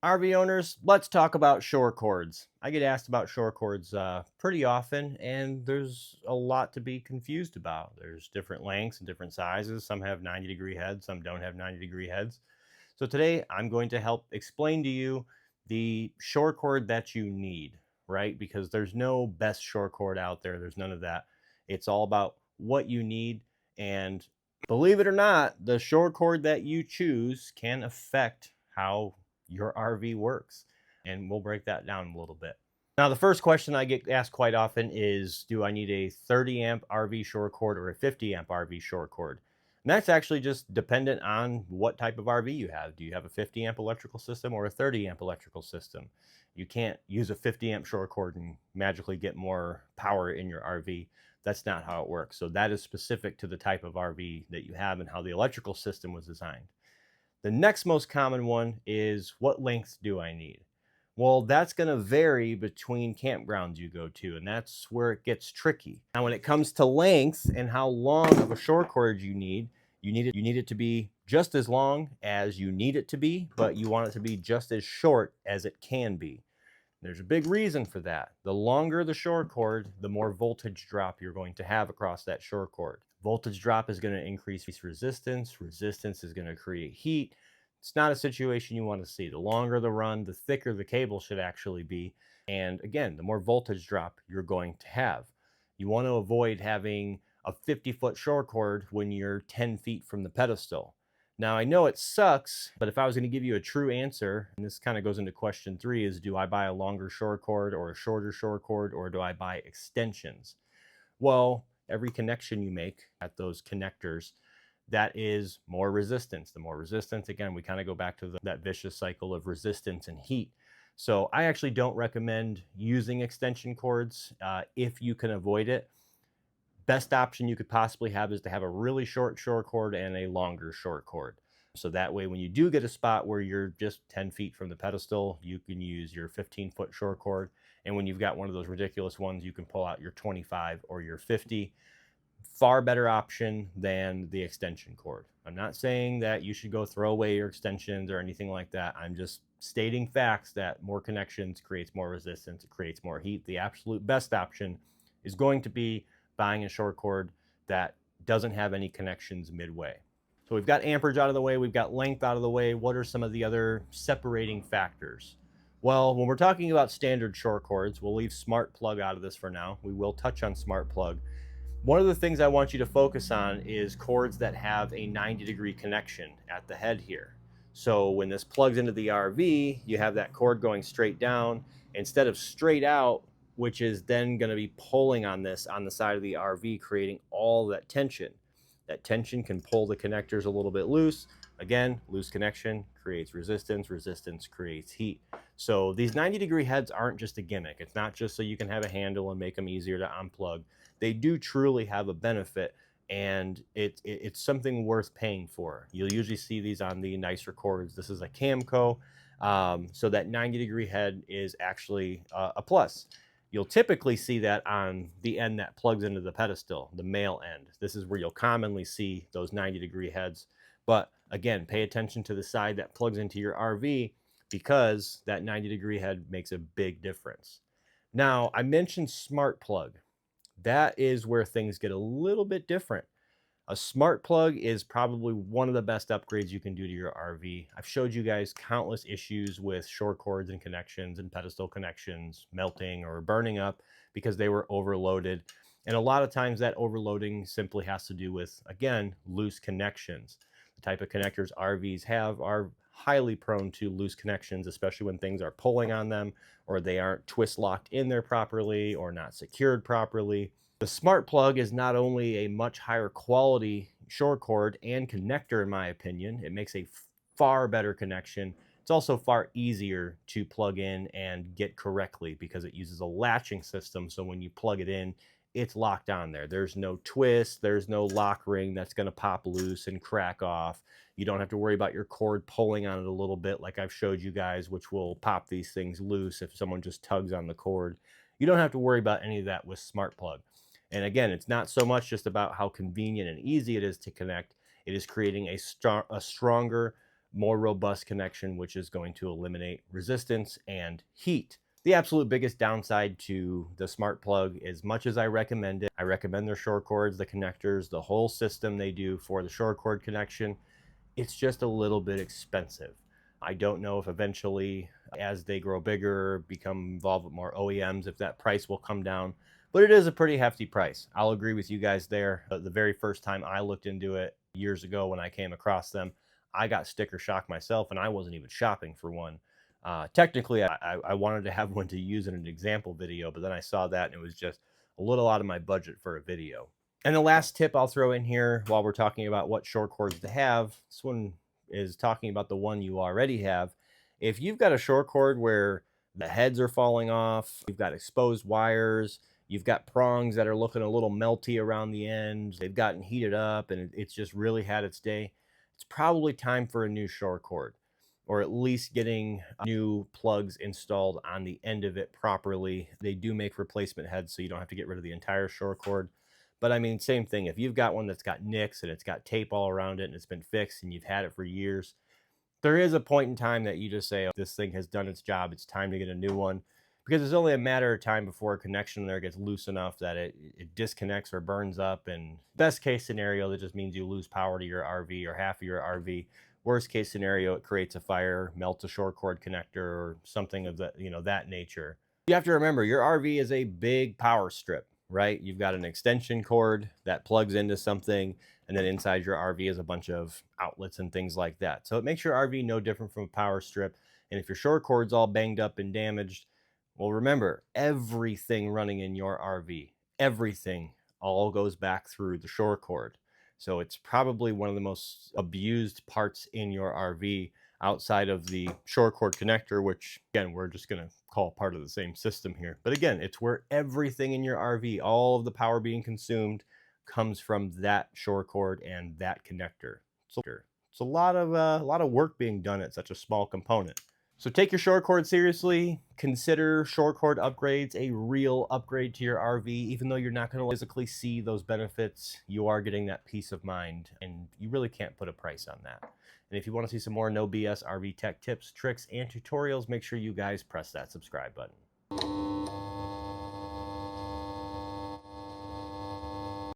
RV owners, let's talk about shore cords. I get asked about shore cords pretty often, and there's a lot to be confused about. There's different lengths and different sizes. Some have 90-degree heads, some don't have 90-degree heads. So today I'm going to help explain to you the shore cord that you need, right? Because there's no best shore cord out there. There's none of that. It's all about what you need. And believe it or not, the shore cord that you choose can affect how your RV works. And we'll break that down a little bit. Now, the first question I get asked quite often is, do I need a 30 amp RV shore cord or a 50 amp RV shore cord? And that's actually just dependent on what type of RV you have. Do you have a 50 amp electrical system or a 30 amp electrical system? You can't use a 50 amp shore cord and magically get more power in your RV. That's not how it works. So that is specific to the type of RV that you have and how the electrical system was designed. The next most common one is, what length do I need? Well, that's going to vary between campgrounds you go to, and that's where it gets tricky. Now, when it comes to length and how long of a shore cord you need it to be just as long as you need it to be, but you want it to be just as short as it can be. There's a big reason for that. The longer the shore cord, the more voltage drop you're going to have across that shore cord. Voltage drop is going to increase resistance. Resistance is going to create heat. It's not a situation you want to see. The longer the run, the thicker the cable should actually be. And again, the more voltage drop you're going to have. You want to avoid having a 50-foot shore cord when you're 10 feet from the pedestal. Now, I know it sucks, but if I was going to give you a true answer, and this kind of goes into question 3, is do I buy a longer shore cord or a shorter shore cord, or do I buy extensions? Well, every connection you make at those connectors, that is more resistance. The more resistance, again, we kind of go back to that vicious cycle of resistance and heat. So I actually don't recommend using extension cords if you can avoid it. Best option you could possibly have is to have a really short shore cord and a longer short cord. So that way, when you do get a spot where you're just 10 feet from the pedestal, you can use your 15-foot shore cord. And when you've got one of those ridiculous ones, you can pull out your 25 or your 50. Far better option than the extension cord. I'm not saying that you should go throw away your extensions or anything like that. I'm just stating facts that more connections creates more resistance, it creates more heat. The absolute best option is going to be buying a short cord that doesn't have any connections midway. So we've got amperage out of the way, we've got length out of the way. What are some of the other separating factors? Well, when we're talking about standard short cords, we'll leave SmartPlug out of this for now. We will touch on SmartPlug. One of the things I want you to focus on is cords that have a 90-degree connection at the head here. So when this plugs into the RV, you have that cord going straight down instead of straight out, which is then going to be pulling on this on the side of the RV, creating all that tension. That tension can pull the connectors a little bit loose. Again, loose connection creates resistance. Resistance creates heat. So these 90-degree heads aren't just a gimmick. It's not just so you can have a handle and make them easier to unplug. They do truly have a benefit, and it's something worth paying for. You'll usually see these on the nicer cords. This is a Camco, so that 90-degree head is actually a plus. You'll typically see that on the end that plugs into the pedestal, the male end. This is where you'll commonly see those 90-degree heads. But again, pay attention to the side that plugs into your RV, because that 90-degree head makes a big difference. Now, I mentioned SmartPlug. That is where things get a little bit different. A smart plug is probably one of the best upgrades you can do to your RV. I've showed you guys countless issues with short cords and connections and pedestal connections melting or burning up because they were overloaded. And a lot of times that overloading simply has to do with, again, loose connections. The type of connectors RVs have are highly prone to loose connections, especially when things are pulling on them or they aren't twist locked in there properly or not secured properly. The smart plug is not only a much higher quality short cord and connector, in my opinion. It makes a far better connection. It's also far easier to plug in and get correctly because it uses a latching system. So when you plug it in, it's locked on there. There's no twist. There's no lock ring that's going to pop loose and crack off. You don't have to worry about your cord pulling on it a little bit like I've showed you guys, which will pop these things loose if someone just tugs on the cord. You don't have to worry about any of that with SmartPlug. And again, it's not so much just about how convenient and easy it is to connect. It is creating a stronger, more robust connection, which is going to eliminate resistance and heat. The absolute biggest downside to the SmartPlug, as much as I recommend it, I recommend their short cords, the connectors, the whole system they do for the short cord connection, it's just a little bit expensive. I don't know if eventually, as they grow bigger, become involved with more OEMs, if that price will come down, but it is a pretty hefty price. I'll agree with you guys there. The very first time I looked into it years ago when I came across them, I got sticker shock myself, and I wasn't even shopping for one. Technically, I wanted to have one to use in an example video, but then I saw that and it was just a little out of my budget for a video. And the last tip I'll throw in here while we're talking about what short cords to have, this one is talking about the one you already have. If you've got a short cord where the heads are falling off, you've got exposed wires, you've got prongs that are looking a little melty around the ends, they've gotten heated up and it's just really had its day, it's probably time for a new short cord, or at least getting new plugs installed on the end of it properly. They do make replacement heads, so you don't have to get rid of the entire short cord. But I mean, same thing. If you've got one that's got nicks and it's got tape all around it and it's been fixed and you've had it for years, there is a point in time that you just say, oh, this thing has done its job. It's time to get a new one, because it's only a matter of time before a connection there gets loose enough that it disconnects or burns up. And best case scenario, that just means you lose power to your RV or half of your RV. Worst case scenario, it creates a fire, melts a short cord connector or something of that, that nature. You have to remember your RV is a big power strip, right? You've got an extension cord that plugs into something, and then inside your RV is a bunch of outlets and things like that. So it makes your RV no different from a power strip. And if your short cord's all banged up and damaged, well, remember, everything running in your RV, everything all goes back through the short cord. So it's probably one of the most abused parts in your RV outside of the short cord connector, which again, we're just going to call part of the same system here. But again, it's where everything in your RV, all of the power being consumed, comes from that short cord and that connector. So it's a lot of work being done at such a small component. So take your short cord seriously. Consider short cord upgrades a real upgrade to your RV. Even though you're not going to physically see those benefits, you are getting that peace of mind, and you really can't put a price on that. And if you want to see some more no BS RV tech tips, tricks, and tutorials, make sure you guys press that subscribe button.